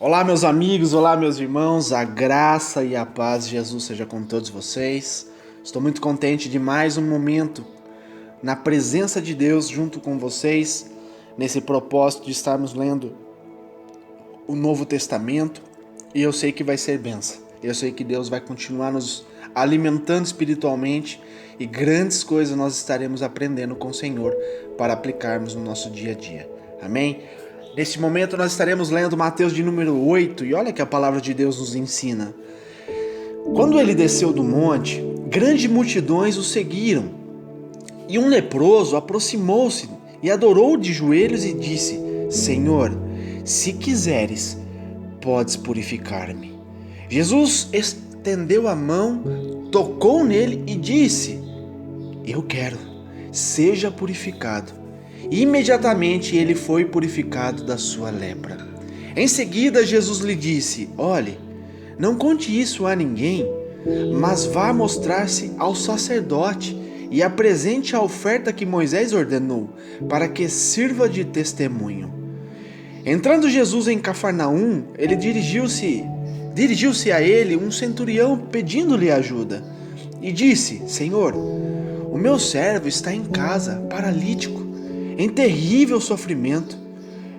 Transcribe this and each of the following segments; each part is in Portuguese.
Olá, meus amigos, olá, meus irmãos, a graça e a paz de Jesus seja com todos vocês. Estou muito contente de mais um momento na presença de Deus junto com vocês, nesse propósito de estarmos lendo o Novo Testamento, e eu sei que vai ser bênção. Eu sei que Deus vai continuar nos alimentando espiritualmente e grandes coisas nós estaremos aprendendo com o Senhor para aplicarmos no nosso dia a dia. Amém? Neste momento nós estaremos lendo Mateus de número 8 e olha que a palavra de Deus nos ensina. Quando ele desceu do monte, grandes multidões o seguiram. E um leproso aproximou-se e adorou de joelhos e disse: Senhor, se quiseres, podes purificar-me. Jesus estendeu a mão, tocou nele e disse: Eu quero, seja purificado. E imediatamente ele foi purificado da sua lepra. Em seguida, Jesus lhe disse: Olhe, não conte isso a ninguém, mas vá mostrar-se ao sacerdote e apresente a oferta que Moisés ordenou, para que sirva de testemunho. Entrando Jesus em Cafarnaum, ele dirigiu-se a ele um centurião pedindo-lhe ajuda. E disse: Senhor, o meu servo está em casa, paralítico, em terrível sofrimento.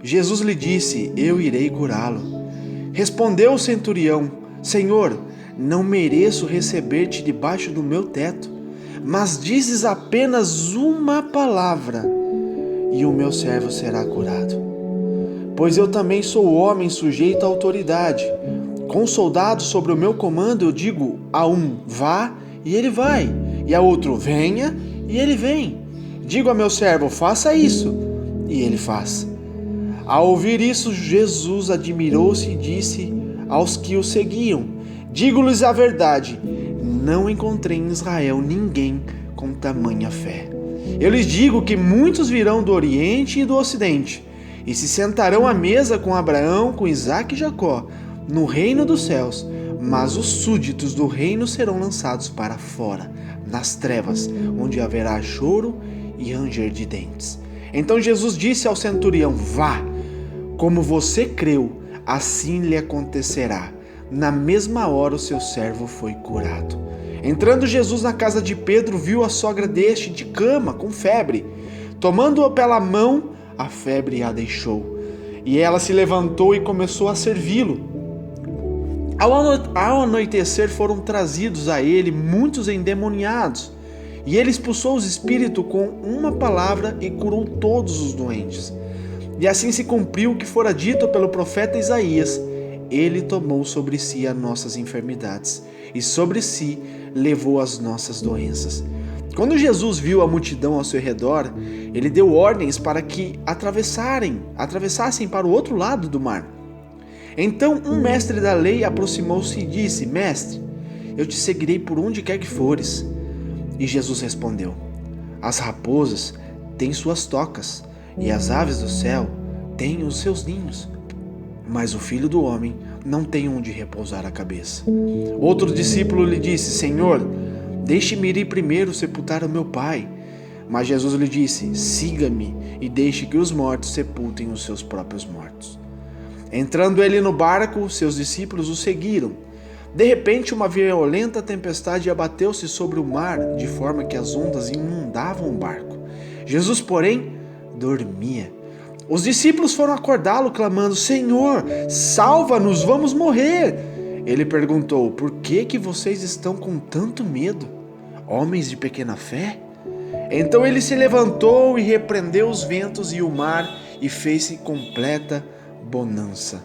Jesus lhe disse: Eu irei curá-lo. Respondeu o centurião: Senhor, não mereço receber-te debaixo do meu teto, mas dizes apenas uma palavra, e o meu servo será curado. Pois eu também sou homem sujeito à autoridade. Com soldados sobre o meu comando eu digo a um: vá, e ele vai, e a outro: venha, e ele vem. Digo a meu servo: faça isso, e ele faz. Ao ouvir isso, Jesus admirou-se e disse aos que o seguiam: digo-lhes a verdade, não encontrei em Israel ninguém com tamanha fé. Eu lhes digo que muitos virão do Oriente e do Ocidente, e se sentarão à mesa com Abraão, com Isaque e Jacó, no reino dos céus, mas os súditos do reino serão lançados para fora, nas trevas, onde haverá choro e ranger de dentes. Então Jesus disse ao centurião: vá, como você creu, assim lhe acontecerá. Na mesma hora o seu servo foi curado. Entrando Jesus na casa de Pedro, viu a sogra deste de cama, com febre. Tomando-o pela mão, a febre a deixou. E ela se levantou e começou a servi-lo. Ao anoitecer foram trazidos a ele muitos endemoniados, e ele expulsou os espíritos com uma palavra e curou todos os doentes. E assim se cumpriu o que fora dito pelo profeta Isaías: ele tomou sobre si as nossas enfermidades, e sobre si levou as nossas doenças. Quando Jesus viu a multidão ao seu redor, ele deu ordens para que atravessassem para o outro lado do mar. Então um mestre da lei aproximou-se e disse: Mestre, eu te seguirei por onde quer que fores. E Jesus respondeu: As raposas têm suas tocas, e as aves do céu têm os seus ninhos, mas o Filho do Homem não tem onde repousar a cabeça. Outro discípulo lhe disse: Senhor, deixe-me ir primeiro sepultar o meu pai. Mas Jesus lhe disse: Siga-me e deixe que os mortos sepultem os seus próprios mortos. Entrando ele no barco, seus discípulos o seguiram. De repente, uma violenta tempestade abateu-se sobre o mar, de forma que as ondas inundavam o barco. Jesus, porém, dormia. Os discípulos foram acordá-lo, clamando: Senhor, salva-nos, vamos morrer. Ele perguntou: Por que vocês estão com tanto medo, homens de pequena fé? Então ele se levantou e repreendeu os ventos e o mar, e fez-se completa bonança.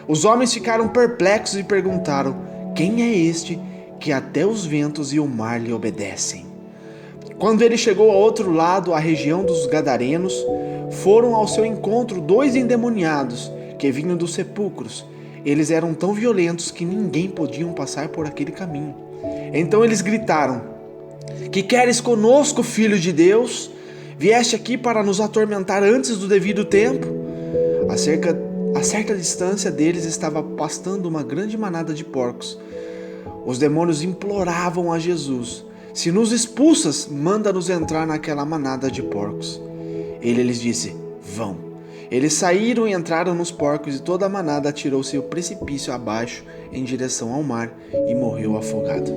Os homens ficaram perplexos e perguntaram: Quem é este que até os ventos e o mar lhe obedecem? Quando ele chegou ao outro lado, à região dos Gadarenos, foram ao seu encontro 2 endemoniados que vinham dos sepulcros. Eles eram tão violentos que ninguém podia passar por aquele caminho. Então eles gritaram: Que queres conosco, filho de Deus? Vieste aqui para nos atormentar antes do devido tempo? A certa distância deles estava pastando uma grande manada de porcos. Os demônios imploravam a Jesus: Se nos expulsas, manda-nos entrar naquela manada de porcos. Ele lhes disse: Vão. Eles saíram e entraram nos porcos, e toda a manada atirou-se o precipício abaixo em direção ao mar e morreu afogado.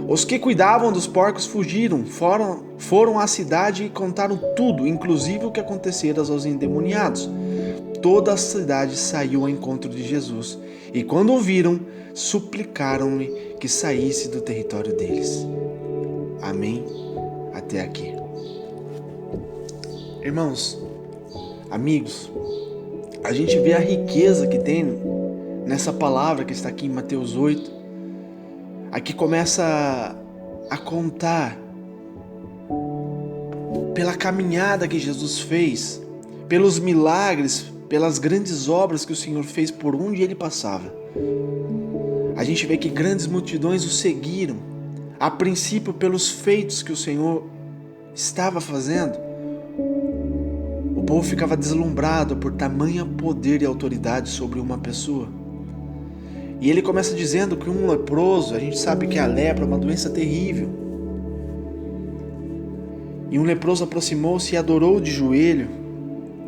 Os que cuidavam dos porcos fugiram, foram à cidade e contaram tudo, inclusive o que acontecera aos endemoniados. Toda a cidade saiu ao encontro de Jesus, e quando o viram, suplicaram-lhe que saísse do território deles. Amém? Até aqui. Irmãos, amigos, a gente vê a riqueza que tem nessa palavra que está aqui em Mateus 8. Aqui começa a contar pela caminhada que Jesus fez, pelos milagres, pelas grandes obras que o Senhor fez por onde ele passava. A gente vê que grandes multidões o seguiram, a princípio pelos feitos que o Senhor estava fazendo. O povo ficava deslumbrado por tamanho poder e autoridade sobre uma pessoa. E ele começa dizendo que um leproso, a gente sabe que a lepra é uma doença terrível. E um leproso aproximou-se e adorou de joelho,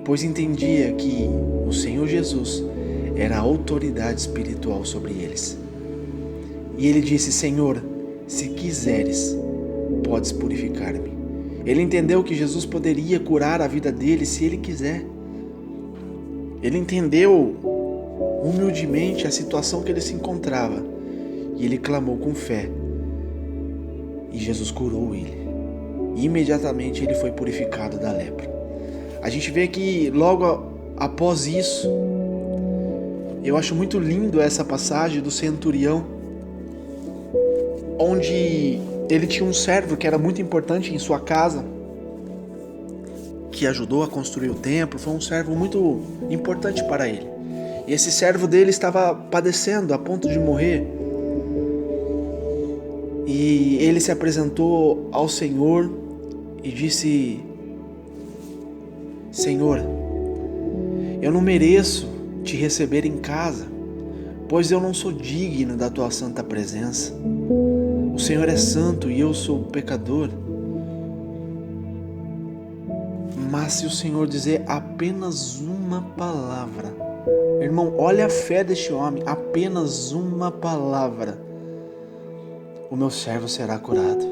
pois entendia que o Senhor Jesus era a autoridade espiritual sobre eles. E ele disse: Senhor, se quiseres, podes purificar-me. Ele entendeu que Jesus poderia curar a vida dele se ele quiser. Ele entendeu humildemente a situação que ele se encontrava, e ele clamou com fé, e Jesus curou ele. E imediatamente ele foi purificado da lepra. A gente vê que logo após isso, eu acho muito lindo essa passagem do centurião, onde ele tinha um servo que era muito importante em sua casa, que ajudou a construir o templo, foi um servo muito importante para ele. E esse servo dele estava padecendo a ponto de morrer. E ele se apresentou ao Senhor e disse: Senhor, eu não mereço te receber em casa, pois eu não sou digno da tua santa presença. O Senhor é santo e eu sou pecador. Mas se o Senhor dizer apenas uma palavra, irmão, olha a fé deste homem, apenas uma palavra, o meu servo será curado.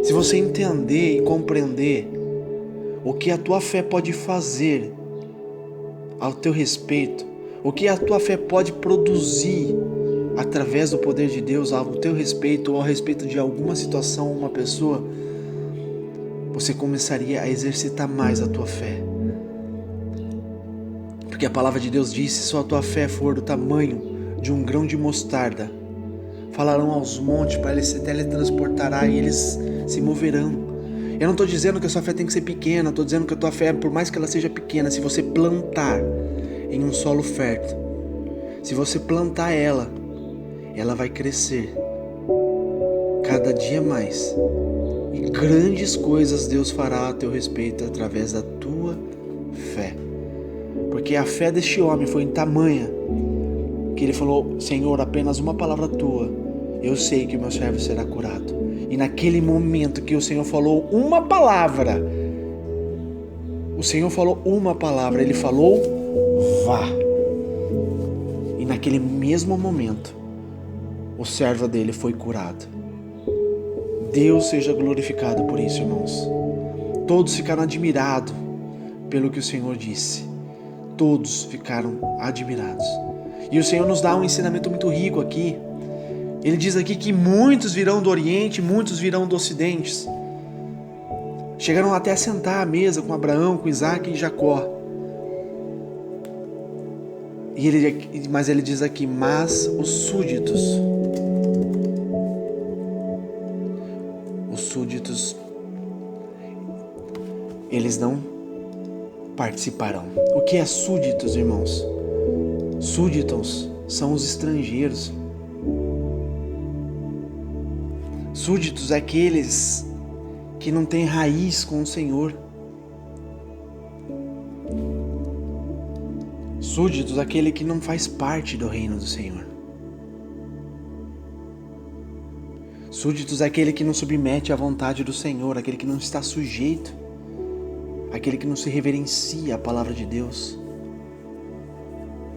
Se você entender e compreender o que a tua fé pode fazer ao teu respeito, o que a tua fé pode produzir através do poder de Deus ao teu respeito ou ao respeito de alguma situação, uma pessoa, você começaria a exercitar mais a tua fé. Porque a palavra de Deus diz: se a tua fé for do tamanho de um grão de mostarda, falarão aos montes, para ele se teletransportará e eles se moverão. Eu não estou dizendo que a sua fé tem que ser pequena, estou dizendo que a tua fé, por mais que ela seja pequena, se você plantar em um solo fértil, se você plantar ela vai crescer cada dia mais. E grandes coisas Deus fará a teu respeito através da tua fé. Porque a fé deste homem foi em tamanha que ele falou: Senhor, apenas uma palavra tua, eu sei que o meu servo será curado. E naquele momento que o Senhor falou uma palavra, ele falou: vá. E naquele mesmo momento, o servo dele foi curado. Deus seja glorificado por isso, irmãos. Todos ficaram admirados pelo que o Senhor disse. Todos ficaram admirados. E o Senhor nos dá um ensinamento muito rico aqui. Ele diz aqui que muitos virão do Oriente, muitos virão do Ocidente. Chegaram até a sentar à mesa com Abraão, com Isaac e Jacó. Mas ele diz aqui: mas os súditos, eles não participarão. O que é súditos, irmãos? Súditos são os estrangeiros. Súditos é aqueles que não têm raiz com o Senhor. Súditos é aquele que não faz parte do reino do Senhor. Súditos é aquele que não submete à vontade do Senhor, aquele que não está sujeito aquele que não se reverencia a palavra de Deus.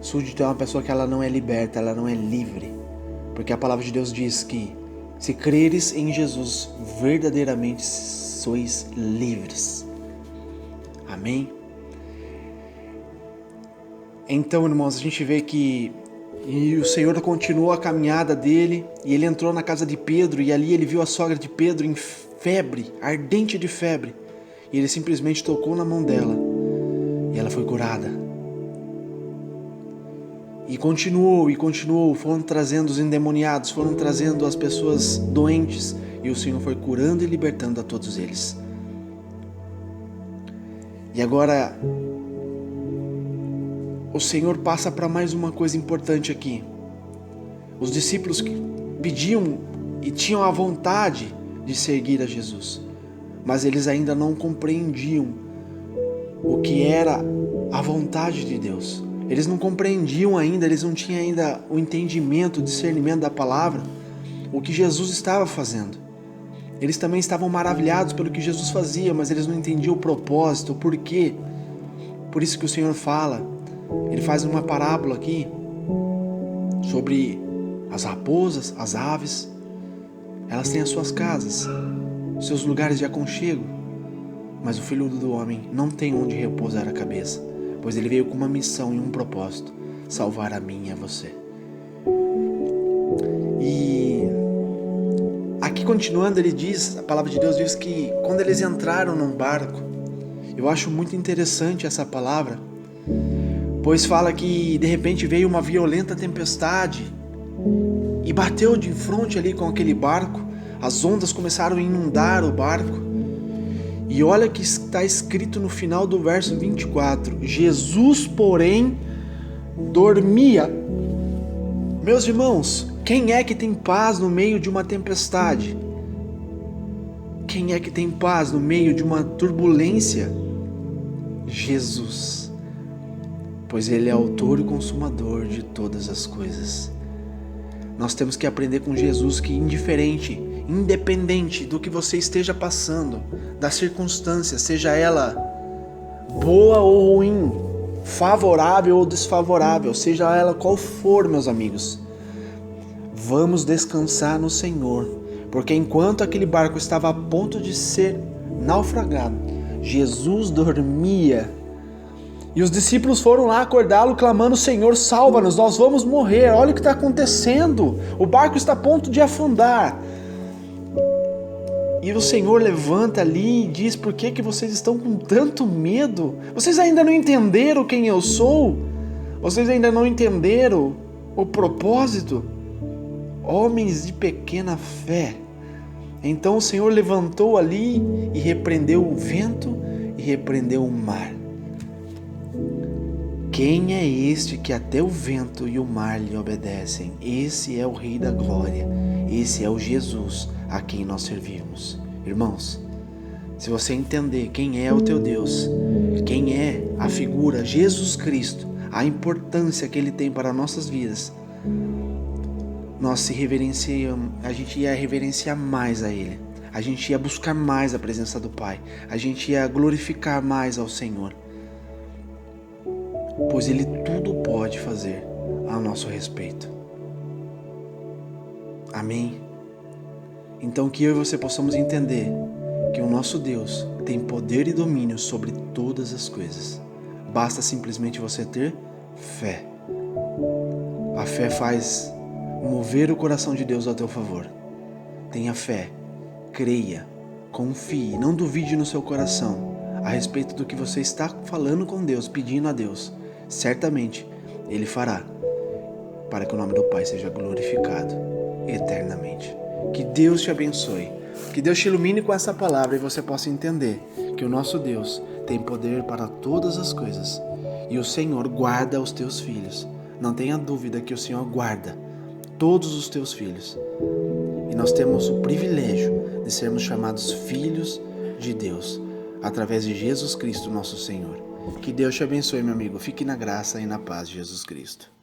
Súdito é uma pessoa que ela não é liberta, ela não é livre. Porque a palavra de Deus diz que se creres em Jesus, verdadeiramente sois livres. Amém? Então, irmãos, a gente vê que o Senhor continuou a caminhada dele e ele entrou na casa de Pedro e ali ele viu a sogra de Pedro em febre, ardente de febre. E ele simplesmente tocou na mão dela e ela foi curada. E continuou, foram trazendo os endemoniados, foram trazendo as pessoas doentes e o Senhor foi curando e libertando a todos eles. E agora o Senhor passa para mais uma coisa importante aqui. Os discípulos que pediam e tinham a vontade de seguir a Jesus, mas eles ainda não compreendiam o que era a vontade de Deus. Eles não compreendiam ainda, eles não tinham ainda o entendimento, o discernimento da palavra, o que Jesus estava fazendo. Eles também estavam maravilhados pelo que Jesus fazia, mas eles não entendiam o propósito, o porquê. Por isso que o Senhor fala, ele faz uma parábola aqui sobre as raposas, as aves. Elas têm as suas casas, seus lugares de aconchego, mas o Filho do Homem não tem onde repousar a cabeça, pois ele veio com uma missão e um propósito: salvar a mim e a você. E aqui continuando, ele diz, a palavra de Deus diz que quando eles entraram num barco, eu acho muito interessante essa palavra, pois fala que de repente veio uma violenta tempestade e bateu de frente ali com aquele barco, as ondas começaram a inundar o barco. E olha que está escrito no final do verso 24: Jesus, porém, dormia. Meus irmãos, quem é que tem paz no meio de uma tempestade? Quem é que tem paz no meio de uma turbulência? Jesus, pois Ele é autor e consumador de todas as coisas. Nós temos que aprender com Jesus que independente do que você esteja passando, da circunstância, seja ela boa ou ruim, favorável ou desfavorável, seja ela qual for, meus amigos, vamos descansar no Senhor, porque enquanto aquele barco estava a ponto de ser naufragado, Jesus dormia. E os discípulos foram lá acordá-lo, clamando: Senhor, salva-nos, nós vamos morrer, olha o que está acontecendo, o barco está a ponto de afundar. E o Senhor levanta ali e diz: por que vocês estão com tanto medo? Vocês ainda não entenderam quem eu sou? Vocês ainda não entenderam o propósito? Homens de pequena fé. Então o Senhor levantou ali e repreendeu o vento e repreendeu o mar. Quem é este que até o vento e o mar lhe obedecem? Esse é o Rei da Glória. Esse é o Jesus a quem nós servimos. Irmãos, se você entender quem é o teu Deus, quem é a figura Jesus Cristo, a importância que Ele tem para nossas vidas, nós se reverenciamos, a gente ia reverenciar mais a Ele, a gente ia buscar mais a presença do Pai, a gente ia glorificar mais ao Senhor, pois Ele tudo pode fazer a nosso respeito. Amém? Então que eu e você possamos entender que o nosso Deus tem poder e domínio sobre todas as coisas. Basta simplesmente você ter fé. A fé faz mover o coração de Deus ao teu favor. Tenha fé, creia, confie, não duvide no seu coração a respeito do que você está falando com Deus, pedindo a Deus. Certamente Ele fará, para que o nome do Pai seja glorificado eternamente. Que Deus te abençoe, que Deus te ilumine com essa palavra e você possa entender que o nosso Deus tem poder para todas as coisas e o Senhor guarda os teus filhos. Não tenha dúvida que o Senhor guarda todos os teus filhos. E nós temos o privilégio de sermos chamados filhos de Deus, através de Jesus Cristo, nosso Senhor. Que Deus te abençoe, meu amigo. Fique na graça e na paz de Jesus Cristo.